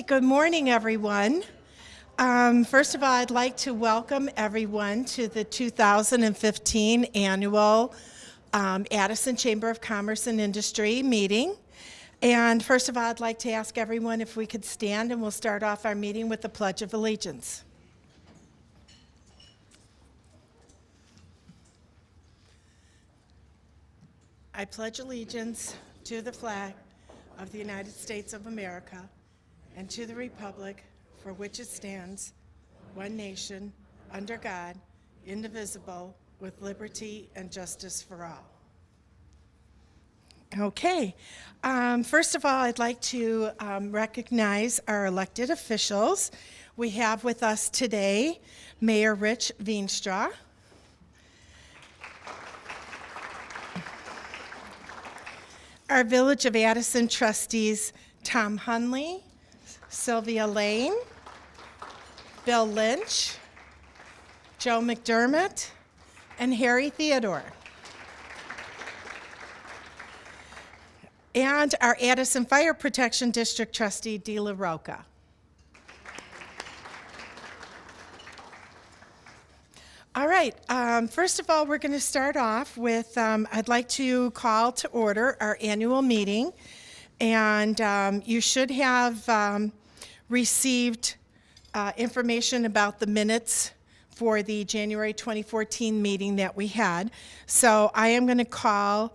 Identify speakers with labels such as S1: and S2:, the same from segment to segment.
S1: Good morning, everyone. First of all, I'd like to welcome everyone to the 2015 annual Addiscene Chamber of Commerce and Industry meeting. And first of all, I'd like to ask everyone if we could stand, and we'll start off our meeting with the Pledge of Allegiance. I pledge allegiance to the flag of the United States of America and to the republic for which it stands, one nation, under God, indivisible, with liberty and justice for all. Okay. First of all, I'd like to recognize our elected officials. We have with us today Mayor Rich Veenstra, our Village of Addiscene trustees Tom Hunley, Sylvia Lane, Bill Lynch, Joe McDermott, and Harry Theodore. And our Addiscene Fire Protection District trustee Dee LaRocca. All right, first of all, we're going to start off with, I'd like to call to order our annual meeting. And you should have received information about the minutes for the January 2014 meeting that we had. So I am going to call,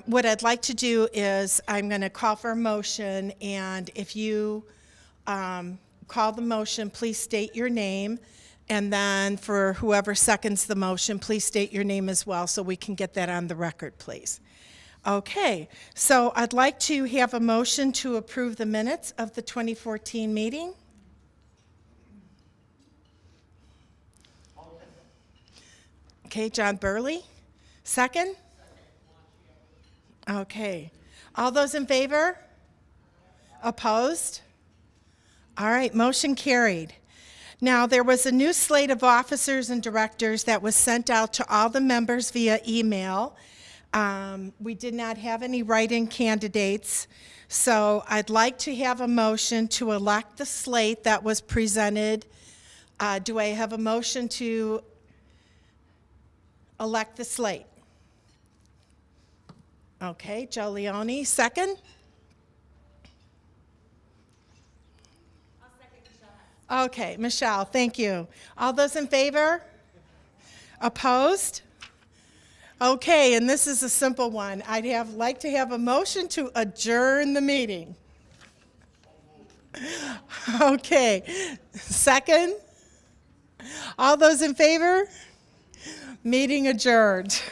S1: what I'd like to do is I'm going to call for a motion, and if you call the motion, please state your name. And then for whoever seconds the motion, please state your name as well so we can get that on the record, please. Okay, so I'd like to have a motion to approve the minutes of the 2014 meeting. Okay, John Burley, second? Okay, all those in favor? Opposed? All right, motion carried. Now, there was a new slate of officers and directors that was sent out to all the members via email. We did not have any write-in candidates, so I'd like to have a motion to elect the slate that was presented. Do I have a motion to elect the slate? Okay, Joe Leone, second? Okay, Michelle, thank you. All those in favor? Opposed? Okay, and this is a simple one. I'd like to have a motion to adjourn the meeting. Okay, second? All those in favor? Meeting adjourned.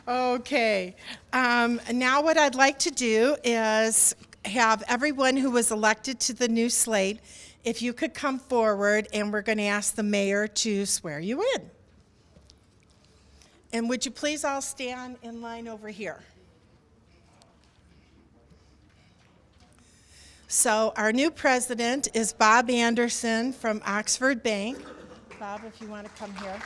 S1: Okay, now what I'd like to do is have everyone who was elected to the new slate, if you could come forward, and we're going to ask the mayor to swear you in. And would you please all stand in line over here? So our new president is Bob Anderson from Oxford Bank. Bob, if you want to come here.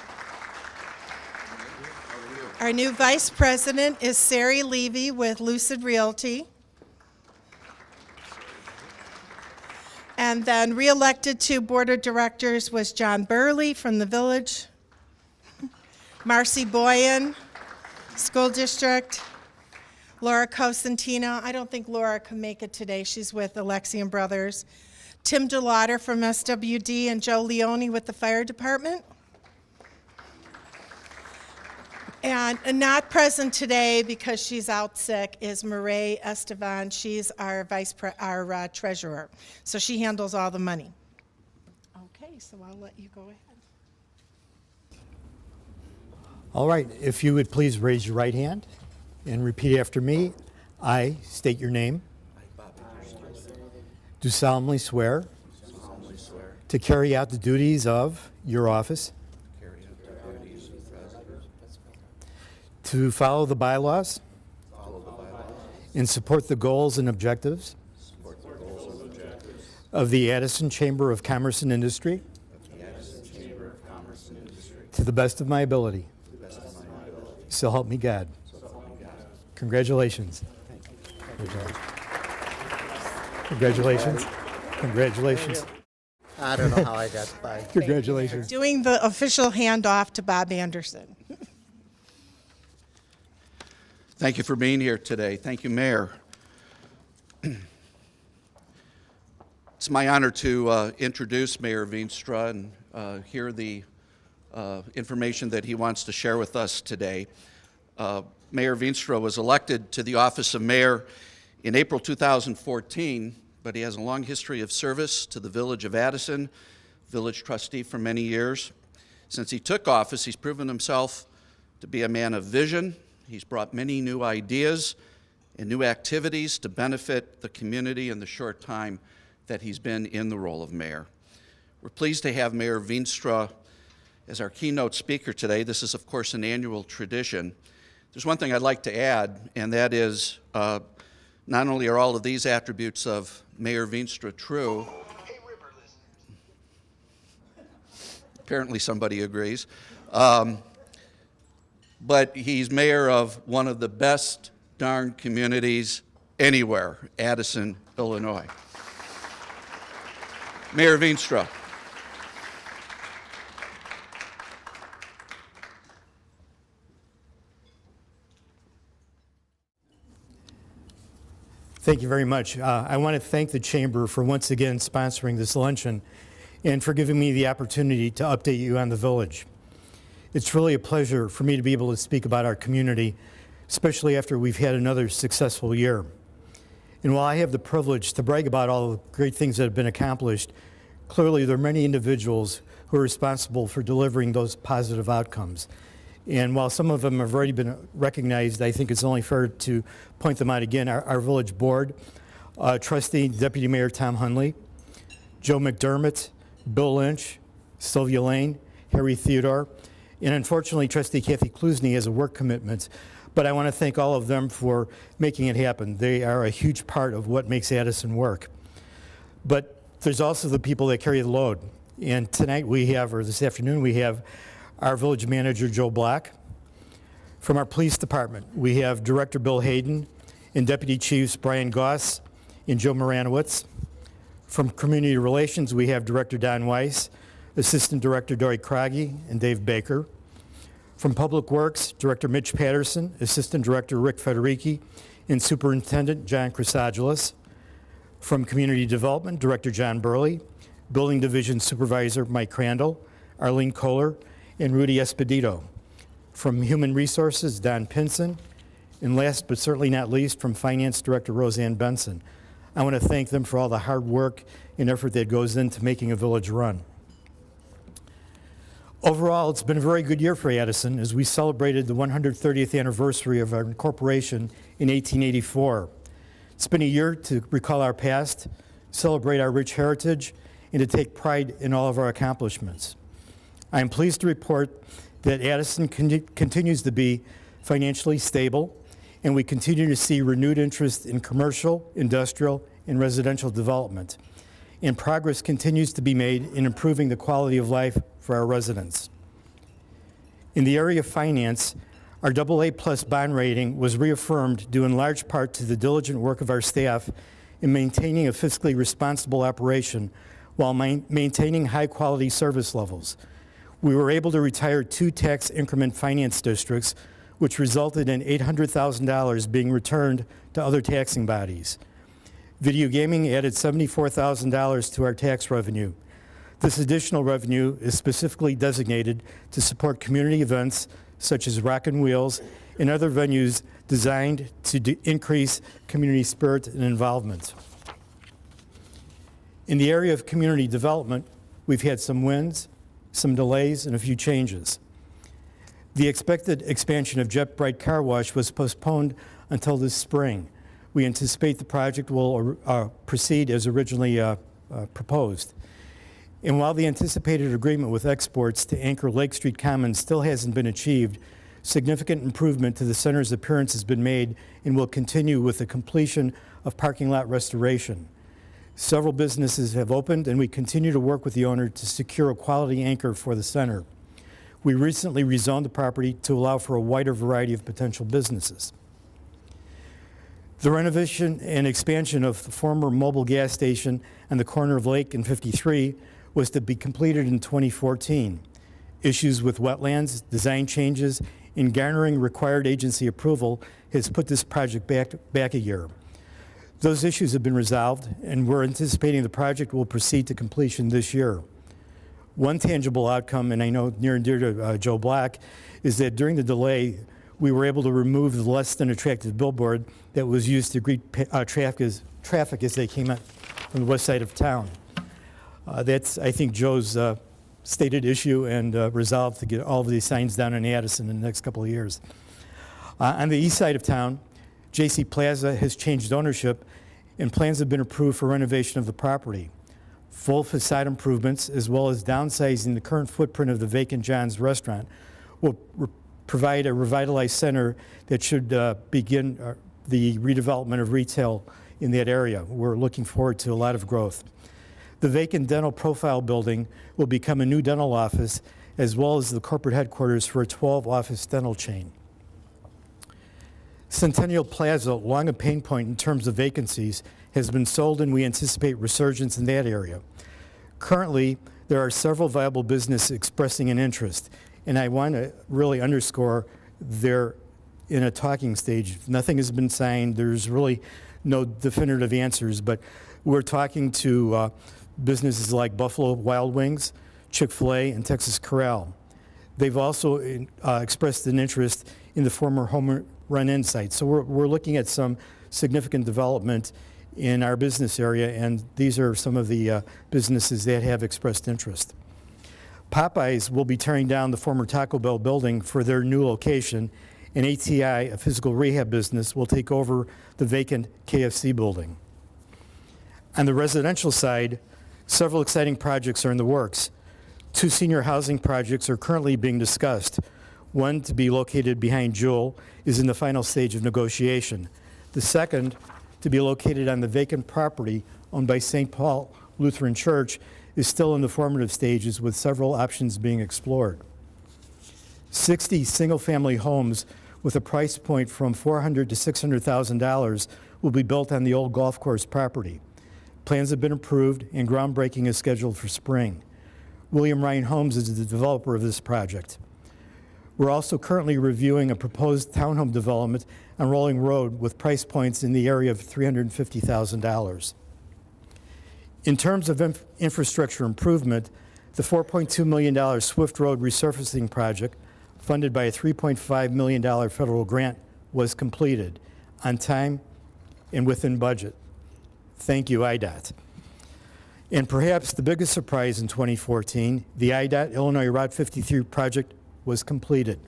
S1: Our new vice president is Sari Levy with Lucid Realty. And then re-elected to board of directors was John Burley from the Village, Marcy Boyan, School District, Laura Cosentino. I don't think Laura can make it today. She's with Alexian Brothers. Tim DeLauder from SWD, and Joe Leone with the Fire Department. And not present today because she's out sick is Mireille Estevan. She's our treasurer. So she handles all the money. Okay, so I'll let you go ahead.
S2: All right, if you would please raise your right hand and repeat after me. I state your name. Do solemnly swear to carry out the duties of your office, to follow the bylaws and support the goals and objectives of the Addiscene Chamber of Commerce and Industry to the best of my ability. So help me God. Congratulations. Thank you. Congratulations. Congratulations.
S3: I don't know how I got by.
S2: Congratulations.
S1: Doing the official handoff to Bob Anderson.
S4: Thank you for being here today. Thank you, Mayor. It's my honor to introduce Mayor Veenstra and hear the information that he wants to share with us today. Mayor Veenstra was elected to the office of mayor in April 2014, but he has a long history of service to the village of Addiscene, village trustee for many years. Since he took office, he's proven himself to be a man of vision. He's brought many new ideas and new activities to benefit the community in the short time that he's been in the role of mayor. We're pleased to have Mayor Veenstra as our keynote speaker today. This is, of course, an annual tradition. There's one thing I'd like to add, and that is not only are all of these attributes of Mayor Veenstra true, apparently somebody agrees, but he's mayor of one of the best darn communities anywhere, Addiscene, Illinois. Mayor Veenstra.
S2: Thank you very much. I want to thank the Chamber for once again sponsoring this luncheon and for giving me the opportunity to update you on the village. It's really a pleasure for me to be able to speak about our community, especially after we've had another successful year. And while I have the privilege to brag about all the great things that have been accomplished, clearly there are many individuals who are responsible for delivering those positive outcomes. And while some of them have already been recognized, I think it's only fair to point them out again. Our village board, trustee, Deputy Mayor Tom Hunley, Joe McDermott, Bill Lynch, Sylvia Lane, Harry Theodore, and unfortunately trustee Kathy Klusny has a work commitment. But I want to thank all of them for making it happen. They are a huge part of what makes Addiscene work. But there's also the people that carry the load. And tonight we have, or this afternoon we have, our village manager, Joe Black. From our police department, we have Director Bill Hayden and Deputy Chiefs Brian Goss and Joe Moranowitz. From community relations, we have Director Don Weiss, Assistant Director Dory Croggy, and Dave Baker. From Public Works, Director Mitch Patterson, Assistant Director Rick Federici, and Superintendent John Chrysogelos. From Community Development, Director John Burley, Building Division Supervisor Mike Crandall, Arlene Kohler, and Rudy Espedito. From Human Resources, Don Pinson, and last but certainly not least, from Finance Director Roseanne Benson. I want to thank them for all the hard work and effort that goes into making a village run. Overall, it's been a very good year for Addiscene as we celebrated the 130th anniversary of our incorporation in 1884. It's been a year to recall our past, celebrate our rich heritage, and to take pride in all of our accomplishments. I am pleased to report that Addiscene continues to be financially stable, and we continue to see renewed interest in commercial, industrial, and residential development. And progress continues to be made in improving the quality of life for our residents. In the area of finance, our AA+ bond rating was reaffirmed due in large part to the diligent work of our staff in maintaining a fiscally responsible operation while maintaining high-quality service levels. We were able to retire 2 tax increment finance districts, which resulted in $800,000 being returned to other taxing bodies. Video gaming added $74,000 to our tax revenue. This additional revenue is specifically designated to support community events such as Rock and Wheels and other venues designed to increase community spirit and involvement. In the area of community development, we've had some wins, some delays, and a few changes. The expected expansion of Jet Bright Car Wash was postponed until this spring. We anticipate the project will proceed as originally proposed. And while the anticipated agreement with Exports to anchor Lake Street Commons still hasn't been achieved, significant improvement to the center's appearance has been made and will continue with the completion of parking lot restoration. Several businesses have opened, and we continue to work with the owner to secure a quality anchor for the center. We recently rezoned the property to allow for a wider variety of potential businesses. The renovation and expansion of the former mobile gas station on the corner of Lake and 53 was to be completed in 2014. Issues with wetlands, design changes, and garnering required agency approval has put this project back a year. Those issues have been resolved, and we're anticipating the project will proceed to completion this year. One tangible outcome, and I know near and dear to Joe Black, is that during the delay, we were able to remove the less than attractive billboard that was used to greet traffic as they came up from the west side of town. That's, I think, Joe's stated issue and resolve to get all of these signs down in Addiscene in the next couple of years. On the east side of town, J.C. Plaza has changed ownership, and plans have been approved for renovation of the property. Full facade improvements, as well as downsizing the current footprint of the vacant John's restaurant, will provide a revitalized center that should begin the redevelopment of retail in that area. We're looking forward to a lot of growth. The vacant dental profile building will become a new dental office, as well as the corporate headquarters for a 12-office dental chain. Centennial Plaza, long a pain point in terms of vacancies, has been sold, and we anticipate resurgence in that area. Currently, there are several viable businesses expressing an interest, and I want to really underscore they're in a talking stage. Nothing has been signed. There's really no definitive answers, but we're talking to businesses like Buffalo Wild Wings, Chick-fil-A, and Texas Corral. They've also expressed an interest in the former Home Run-In site. So we're looking at some significant development in our business area, and these are some of the businesses that have expressed interest. Popeyes will be tearing down the former Taco Bell building for their new location, and ATI, a physical rehab business, will take over the vacant KFC building. On the residential side, several exciting projects are in the works. 2 senior housing projects are currently being discussed. One, to be located behind Jewel, is in the final stage of negotiation. The second, to be located on the vacant property owned by St. Paul Lutheran Church, is still in the formative stages, with several options being explored. 60 single-family homes with a price point from $400,000 to $600,000 will be built on the old golf course property. Plans have been approved, and groundbreaking is scheduled for spring. William Ryan Homes is the developer of this project. We're also currently reviewing a proposed townhome development on Rolling Road with price points in the area of $350,000. In terms of infrastructure improvement, the $4.2 million Swift Road resurfacing project, funded by a $3.5 million federal grant, was completed on time and within budget. Thank you, IDOT. And perhaps the biggest surprise in 2014, the IDOT Illinois Route 53 project was completed.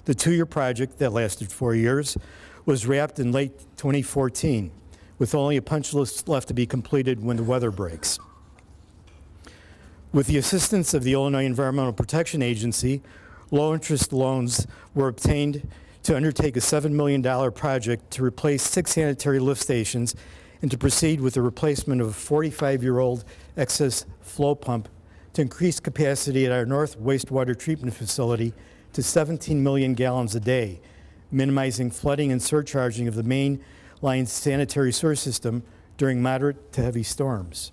S2: The 2-year project that lasted 4 years was wrapped in late 2014, with only a punch list left to be completed when the weather breaks. With the assistance of the Illinois Environmental Protection Agency, low-interest loans were obtained to undertake a $7 million project to replace 6 sanitary lift stations and to proceed with the replacement of a 45-year-old excess flow pump to increase capacity at our North Wastewater Treatment Facility to 17 million gallons a day, minimizing flooding and surcharging of the main line's sanitary sewer system during moderate to heavy storms.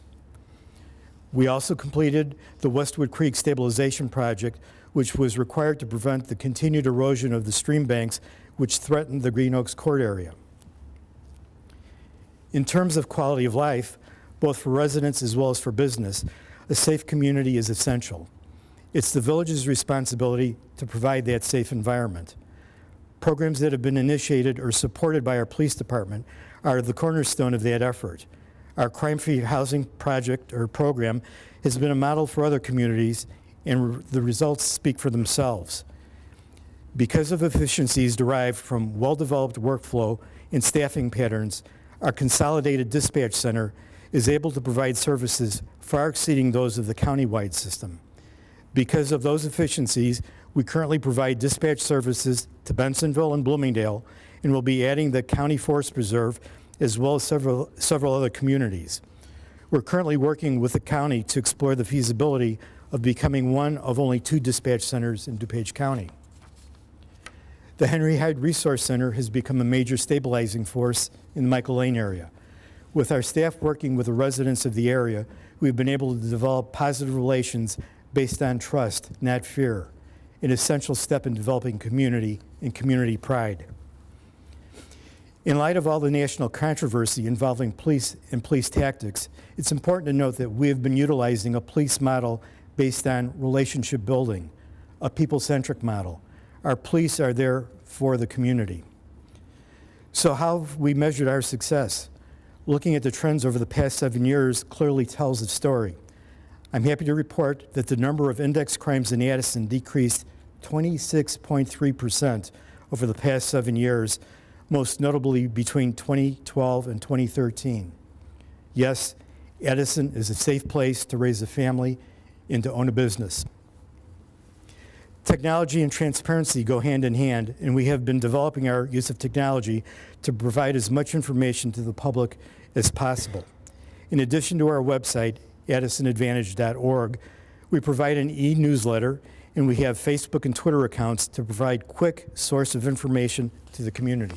S2: We also completed the Westwood Creek Stabilization Project, which was required to prevent the continued erosion of the stream banks which threatened the Green Oaks Court area. In terms of quality of life, both for residents as well as for business, a safe community is essential. It's the village's responsibility to provide that safe environment. Programs that have been initiated or supported by our police department are the cornerstone of that effort. Our crime-free housing project or program has been a model for other communities, and the results speak for themselves. Because of efficiencies derived from well-developed workflow and staffing patterns, our consolidated dispatch center is able to provide services far exceeding those of the county-wide system. Because of those efficiencies, we currently provide dispatch services to Bensonville and Bloomingdale, and will be adding the County Forest Preserve as well as several other communities. We're currently working with the county to explore the feasibility of becoming one of only 2 dispatch centers in DuPage County. The Henry Hyde Resource Center has become a major stabilizing force in the Michael Lane area. With our staff working with the residents of the area, we've been able to develop positive relations based on trust, not fear, an essential step in developing community and community pride. In light of all the national controversy involving police and police tactics, it's important to note that we have been utilizing a police model based on relationship building, a people-centric model. Our police are there for the community. So how have we measured our success? Looking at the trends over the past 7 years clearly tells the story. I'm happy to report that the number of index crimes in Addison decreased 26.3% over the past 7 years, most notably between 2012 and 2013. Yes, Addison is a safe place to raise a family and to own a business. Technology and transparency go hand in hand, and we have been developing our use of technology to provide as much information to the public as possible. In addition to our website, addisonadvantage.org, we provide an e-newsletter, and we have Facebook and Twitter accounts to provide quick source of information to the community.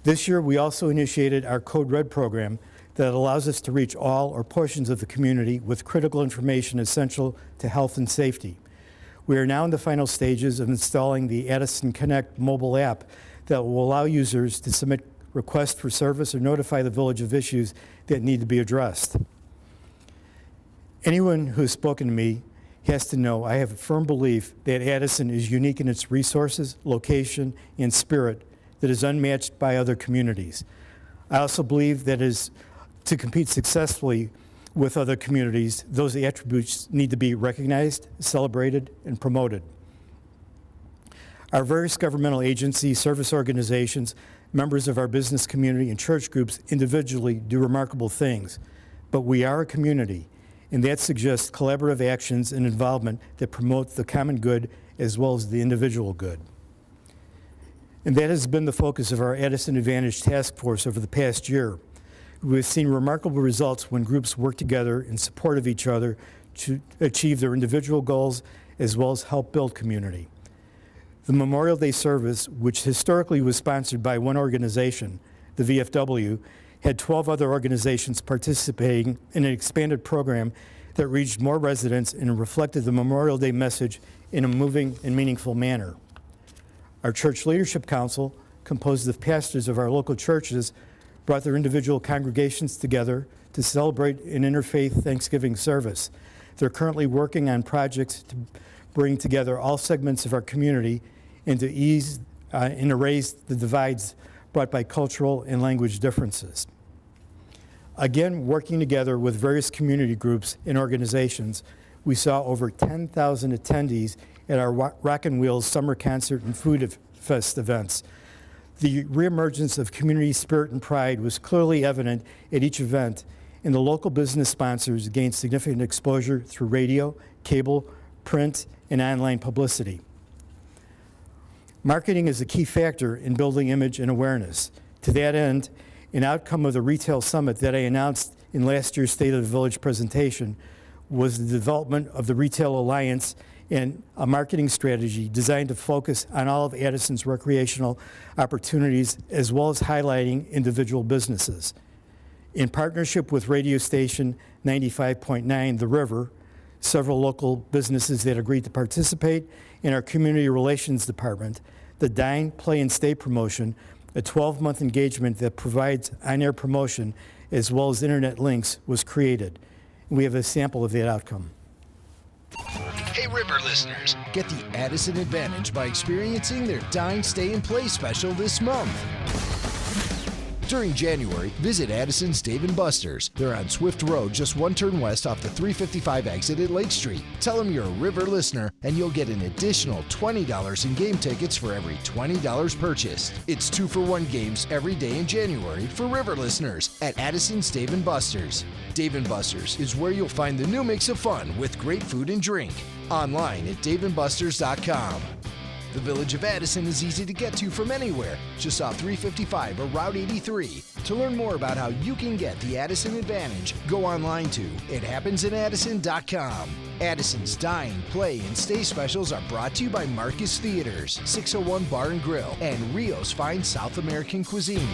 S2: This year, we also initiated our Code Red program that allows us to reach all or portions of the community with critical information essential to health and safety. We are now in the final stages of installing the Addison Connect mobile app that will allow users to submit requests for service or notify the village of issues that need to be addressed. Anyone who has spoken to me has to know I have a firm belief that Addison is unique in its resources, location, and spirit that is unmatched by other communities. I also believe that to compete successfully with other communities, those attributes need to be recognized, celebrated, and promoted. Our various governmental agencies, service organizations, members of our business community, and church groups individually do remarkable things, but we are a community, and that suggests collaborative actions and involvement that promote the common good as well as the individual good. And that has been the focus of our Addison Advantage Task Force over the past year. We've seen remarkable results when groups work together in support of each other to achieve their individual goals as well as help build community. The Memorial Day service, which historically was sponsored by one organization, the VFW, had 12 other organizations participating in an expanded program that reached more residents and reflected the Memorial Day message in a moving and meaningful manner. Our Church Leadership Council, composed of pastors of our local churches, brought their individual congregations together to celebrate an interfaith Thanksgiving service. They're currently working on projects to bring together all segments of our community and to ease and erase the divides brought by cultural and language differences. Again, working together with various community groups and organizations, we saw over 10,000 attendees at our Rockin' Wheels Summer Concert and Food Fest events. The reemergence of community spirit and pride was clearly evident at each event, and the local business sponsors gained significant exposure through radio, cable, print, and online publicity. Marketing is a key factor in building image and awareness. To that end, an outcome of the retail summit that I announced in last year's State of the Village presentation was the development of the Retail Alliance and a marketing strategy designed to focus on all of Addison's recreational opportunities as well as highlighting individual businesses. In partnership with radio station 95.9 The River, several local businesses that agreed to participate, in our Community Relations Department, the Dine, Play, and Stay promotion, a 12-month engagement that provides on-air promotion as well as internet links, was created. We have a sample of that outcome.
S5: Hey River listeners, get the Addison Advantage by experiencing their Dine, Stay, and Play special this month. During January, visit Addison's Dave & Buster's. They're on Swift Road, just one turn west off the 355 exit at Lake Street. Tell them you're a River listener, and you'll get an additional $20 in game tickets for every $20 purchased. It's 2-for-1 games every day in January for River listeners at Addison's Dave & Buster's. Dave & Buster's is where you'll find the new mix of fun with great food and drink. Online at daveandbusters.com. The Village of Addison is easy to get to from anywhere, just off 355 or Route 83. To learn more about how you can get the Addison Advantage, go online to ithappensinAddison.com. Addison's Dine, Play, and Stay specials are brought to you by Marcus Theaters, 601 Bar and Grill, and Rio's Fine South American Cuisine.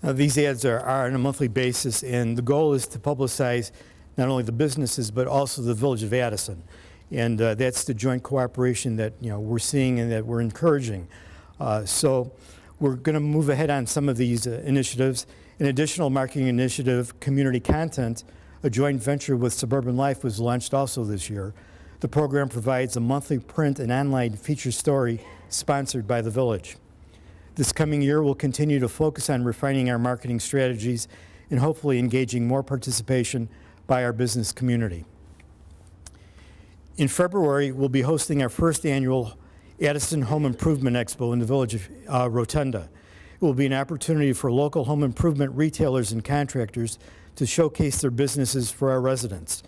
S2: These ads are on a monthly basis, and the goal is to publicize not only the businesses but also the Village of Addison. And that's the joint cooperation that we're seeing and that we're encouraging. So we're going to move ahead on some of these initiatives. An additional marketing initiative, Community Content, a joint venture with Suburban Life, was launched also this year. The program provides a monthly print and online feature story sponsored by the Village. This coming year, we'll continue to focus on refining our marketing strategies and hopefully engaging more participation by our business community. In February, we'll be hosting our first annual Addison Home Improvement Expo in the Village of Rotunda. It will be an opportunity for local home improvement retailers and contractors to showcase their businesses for our residents.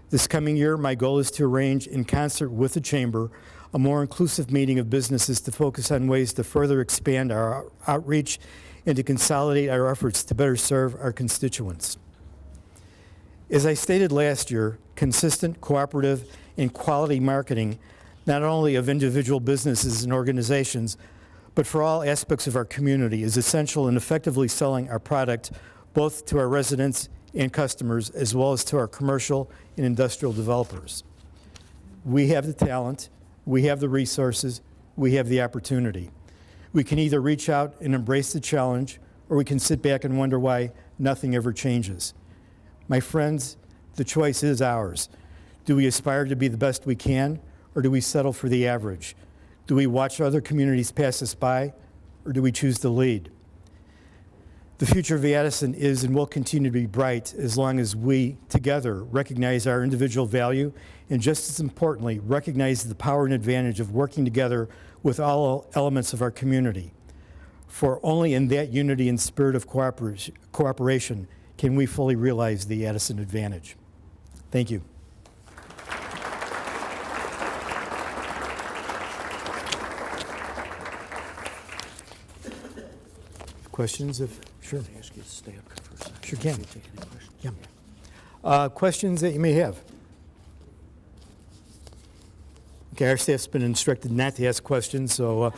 S2: This coming year, my goal is to arrange, in concert with the Chamber, a more inclusive meeting of businesses to focus on ways to further expand our outreach and to consolidate our efforts to better serve our constituents. As I stated last year, consistent, cooperative, and quality marketing, not only of individual businesses and organizations, but for all aspects of our community, is essential in effectively selling our product both to our residents and customers, as well as to our commercial and industrial developers. We have the talent, we have the resources, we have the opportunity. We can either reach out and embrace the challenge, or we can sit back and wonder why nothing ever changes. My friends, the choice is ours. Do we aspire to be the best we can, or do we settle for the average? Do we watch other communities pass us by, or do we choose to lead? The future of Addison is and will continue to be bright as long as we, together, recognize our individual value and, just as importantly, recognize the power and advantage of working together with all elements of our community. For only in that unity and spirit of cooperation can we fully realize the Addison Advantage. Thank you. Questions? Sure.
S4: Ask you to stay up for a second.
S2: Sure can.
S4: Take any questions?
S2: Yeah. Questions that you may have? Okay, our staff's been instructed not to ask questions, so. All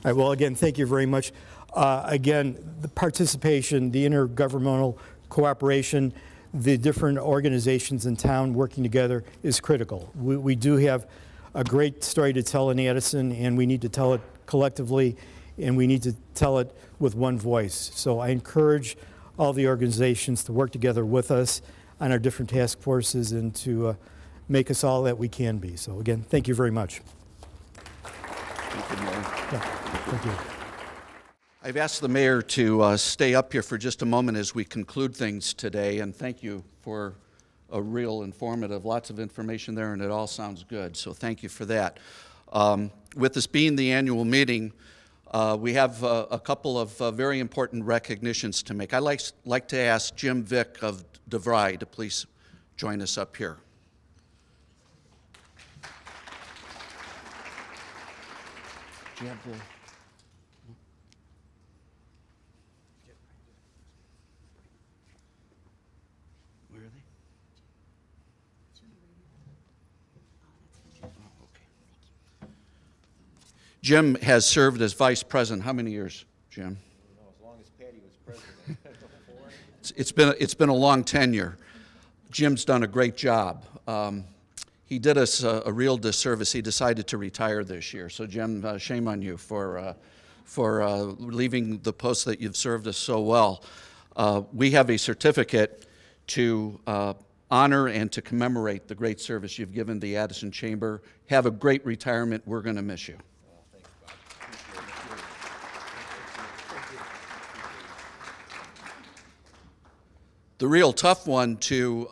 S2: right, well, again, thank you very much. Again, the participation, the intergovernmental cooperation, the different organizations in town working together is critical. We do have a great story to tell in Addison, and we need to tell it collectively, and we need to tell it with one voice. So I encourage all the organizations to work together with us on our different task forces and to make us all that we can be. So again, thank you very much.
S4: Thank you, Mayor.
S2: Yeah, thank you.
S4: I've asked the mayor to stay up here for just a moment as we conclude things today, and thank you for a real informative, lots of information there, and it all sounds good, so thank you for that. With this being the annual meeting, we have a couple of very important recognitions to make. I'd like to ask Jim Vick of DeVry to please join us up here. Do you have the... Where are they? Oh, okay. Jim has served as vice president. How many years, Jim?
S6: As long as Patty was president.
S4: It's been a long tenure. Jim's done a great job. He did us a real disservice. He decided to retire this year. So Jim, shame on you for leaving the post that you've served us so well. We have a certificate to honor and to commemorate the great service you've given the Addison Chamber. Have a great retirement. We're going to miss you. The real tough one to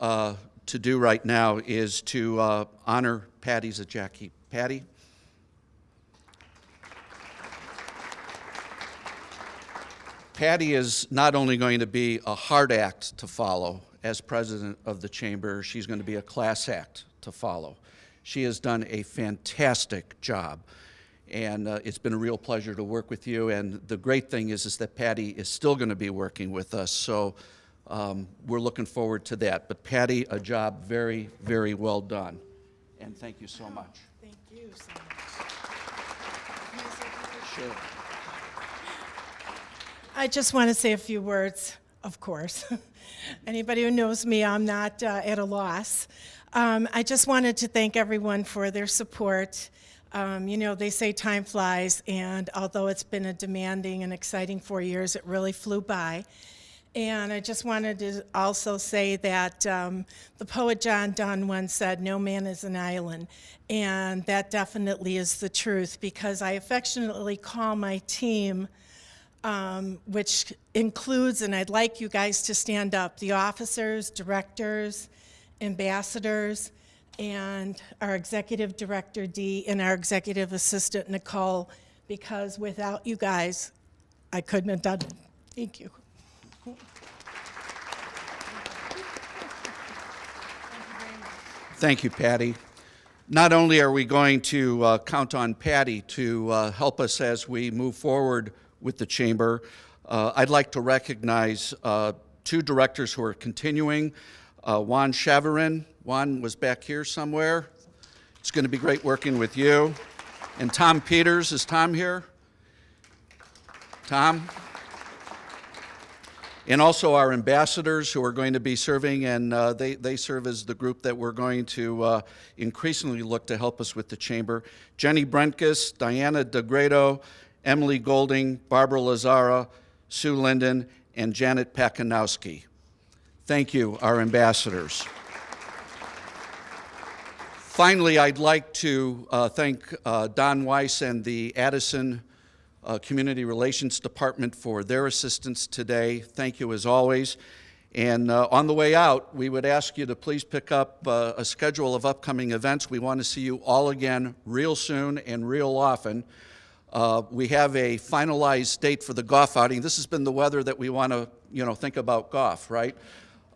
S4: do right now is to honor Patty Zajacky. Patty? Patty is not only going to be a hard act to follow as president of the chamber, she's going to be a class act to follow. She has done a fantastic job, and it's been a real pleasure to work with you. And the great thing is that Patty is still going to be working with us, so we're looking forward to that. But Patty, a job very, very well done, and thank you so much.
S1: Thank you so much.
S4: Sure.
S1: I just want to say a few words, of course. Anybody who knows me, I'm not at a loss. I just wanted to thank everyone for their support. You know, they say time flies, and although it's been a demanding and exciting 4 years, it really flew by. And I just wanted to also say that the poet John Donne once said, "No man is an island," and that definitely is the truth, because I affectionately call my team, which includes, and I'd like you guys to stand up, the officers, directors, ambassadors, and our executive director, Dee, and our executive assistant, Nicole, because without you guys, I couldn't have done it. Thank you.
S4: Thank you, Patty. Not only are we going to count on Patty to help us as we move forward with the Chamber, I'd like to recognize two directors who are continuing. Juan Chavarin. Juan was back here somewhere. It's going to be great working with you. And Tom Peters. Is Tom here? Tom? And also our ambassadors who are going to be serving, and they serve as the group that we're going to increasingly look to help us with the Chamber. Jenny Brentkus, Diana DeGredo, Emily Golding, Barbara Lazara, Sue Linden, and Janet Pakanowski. Thank you, our ambassadors. Finally, I'd like to thank Don Weiss and the Addiscene Community Relations Department for their assistance today. Thank you as always. And on the way out, we would ask you to please pick up a schedule of upcoming events. We want to see you all again real soon and real often. We have a finalized date for the golf outing. This has been the weather that we want to, think about golf, right?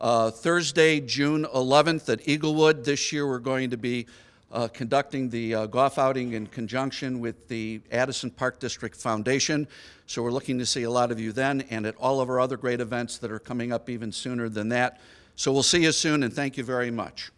S4: Thursday, June 11th at Eaglewood. This year we're going to be conducting the golf outing in conjunction with the Addiscene Park District Foundation. So we're looking to see a lot of you then, and at all of our other great events that are coming up even sooner than that. So we'll see you soon, and thank you very much.